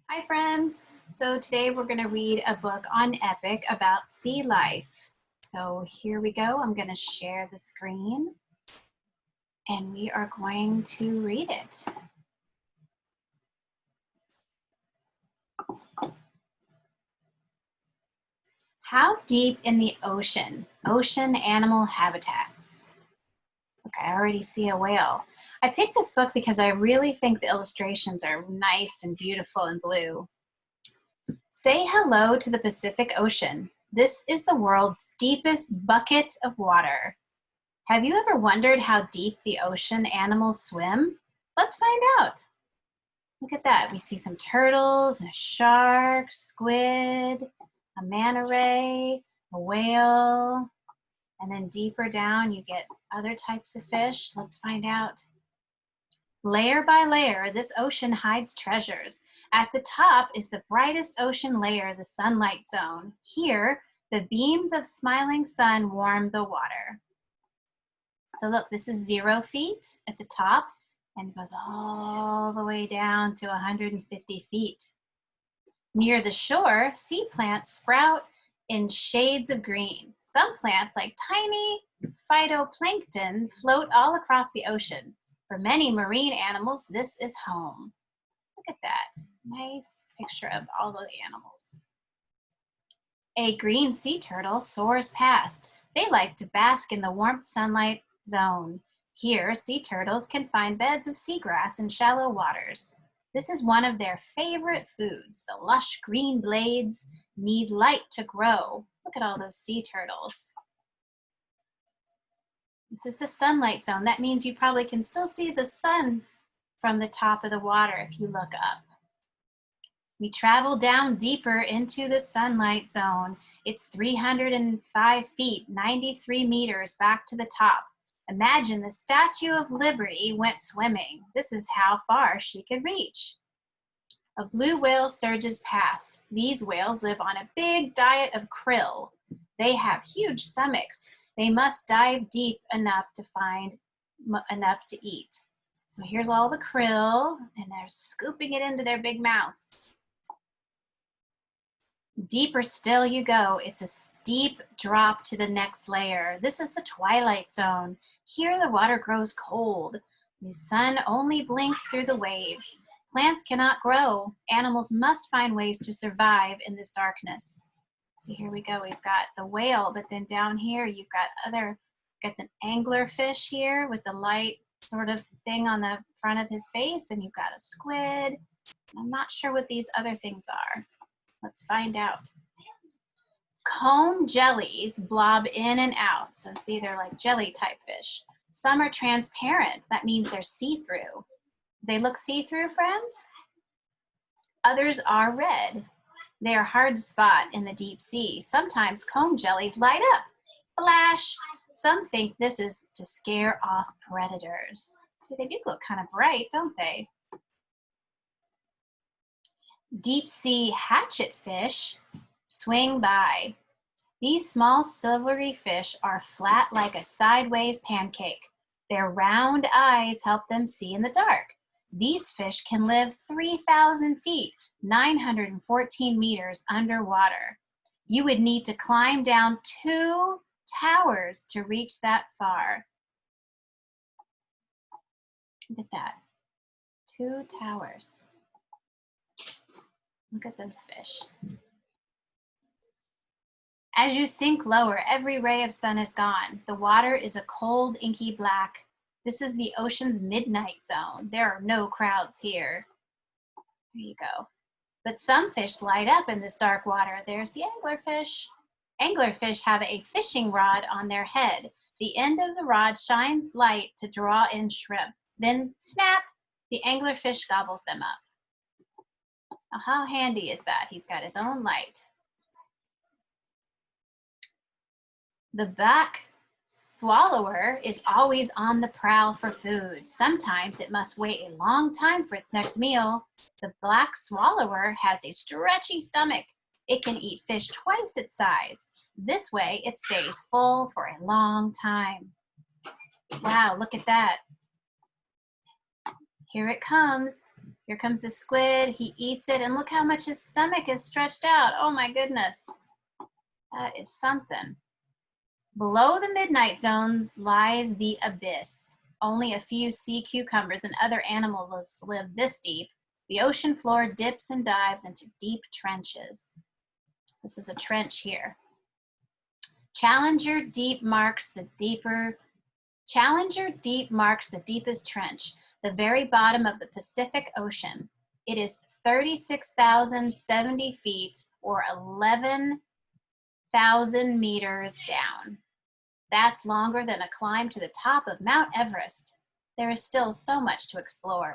Hi friends! So today we're going to read a book on Epic about sea life. So here we go. I'm going to share the screen and we are going to read it. How deep in the ocean? Ocean animal habitats. Okay, I already see a whale. I picked this book because I really think the illustrations are nice and beautiful and blue. Say hello to the Pacific Ocean. This is the world's deepest bucket of water. Have you ever wondered how deep the ocean animals swim? Let's find out. Look at that. We see some turtles, a shark, squid, a manta ray, a whale, and then deeper down you get other types of fish. Let's find out. Layer by layer, this ocean hides treasures. At the top is the brightest ocean layer, the sunlight zone. Here, the beams of smiling sun warm the water. So look, this is 0 feet at the top and goes all the way down to 150 feet. Near the shore, sea plants sprout in shades of green. Some plants, like tiny phytoplankton, float all across the ocean. For many marine animals, this is home. Look at that. Nice picture of all the animals. A green sea turtle soars past. They like to bask in the warmth sunlight zone. Here, sea turtles can find beds of seagrass in shallow waters. This is one of their favorite foods. The lush green blades need light to grow. Look at all those sea turtles. This is the sunlight zone. That means you probably can still see the sun from the top of the water if you look up. We travel down deeper into the sunlight zone. It's 305 feet, 93 meters back to the top. Imagine the Statue of Liberty went swimming. This is how far she could reach. A blue whale surges past. These whales live on a big diet of krill. They have huge stomachs. They must dive deep enough to find enough to eat. So here's all the krill, and they're scooping it into their big mouths. Deeper still you go. It's a steep drop to the next layer. This is the twilight zone. Here the water grows cold. The sun only blinks through the waves. Plants cannot grow. Animals must find ways to survive in this darkness. So here we go. We've got the whale, but then down here you've got the anglerfish here with the light sort of thing on the front of his face, and you've got a squid. I'm not sure what these other things are. Let's find out. Comb jellies blob in and out. So see, they're like jelly type fish. Some are transparent. That means they're see-through. They look see-through, friends? Others are red. They are hard to spot in the deep sea. Sometimes comb jellies light up. Flash! Some think this is to scare off predators. So they do look kind of bright, don't they? Deep sea hatchet fish swing by. These small silvery fish are flat like a sideways pancake. Their round eyes help them see in the dark. These fish can live 3,000 feet, 914 meters underwater. You would need to climb down 2 towers to reach that far. Look at that. 2 towers. Look at those fish. As you sink lower, every ray of sun is gone. The water is a cold, inky black. This is the ocean's midnight zone. There are no crowds here. There you go. But some fish light up in this dark water. There's the anglerfish. Anglerfish have a fishing rod on their head. The end of the rod shines light to draw in shrimp. Then, snap, the anglerfish gobbles them up. Now, how handy is that? He's got his own light. The black swallower is always on the prowl for food. Sometimes it must wait a long time for its next meal. The black swallower has a stretchy stomach. It can eat fish twice its size. This way, it stays full for a long time. Wow, look at that. Here it comes. Here comes the squid. He eats it, and look how much his stomach is stretched out. Oh my goodness. That is something. Below the midnight zones lies the abyss. Only a few sea cucumbers and other animals live this deep. The ocean floor dips and dives into deep trenches. This is a trench here. Challenger Deep marks the deepest trench, the very bottom of the Pacific Ocean. It is 36,070 feet or 11,000 meters down. That's longer than a climb to the top of Mount Everest. There is still so much to explore.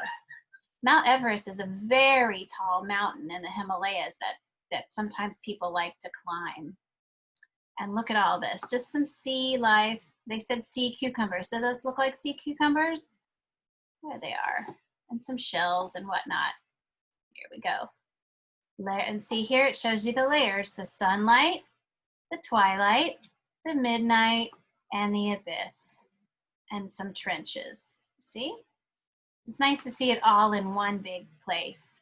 Mount Everest is a very tall mountain in the Himalayas that sometimes people like to climb. And look at all this, just some sea life. They said sea cucumbers. Do those look like sea cucumbers? There they are. And some shells and whatnot. Here we go. And see here, it shows you the layers, the sunlight, the twilight, the midnight, and the abyss, and some trenches. See? It's nice to see it all in one big place.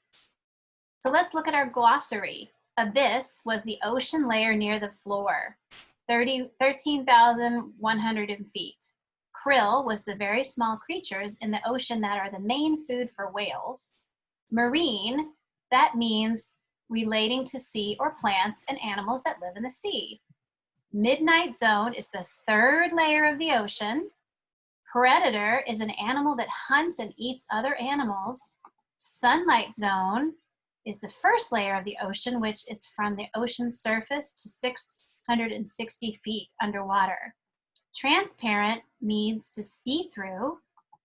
So let's look at our glossary. Abyss was the ocean layer near the floor, 13,100 feet. Krill was the very small creatures in the ocean that are the main food for whales. Marine, that means relating to sea or plants and animals that live in the sea. Midnight zone is the third layer of the ocean. Predator is an animal that hunts and eats other animals. Sunlight zone is the first layer of the ocean, which is from the ocean's surface to 660 feet underwater. Transparent means to see through.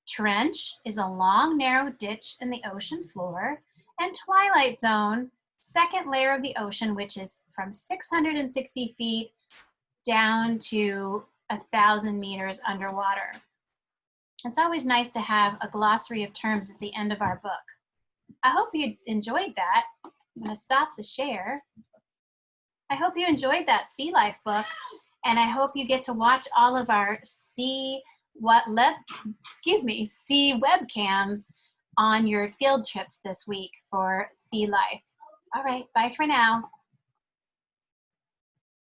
Trench is a long, narrow ditch in the ocean floor. And twilight zone, second layer of the ocean, which is from 660 feet down to 1,000 meters underwater. It's always nice to have a glossary of terms at the end of our book. I hope you enjoyed that. I'm going to stop the share. I hope you enjoyed that Sea Life book, and I hope you get to watch all of our sea webcams on your field trips this week for Sea Life. All right, bye for now.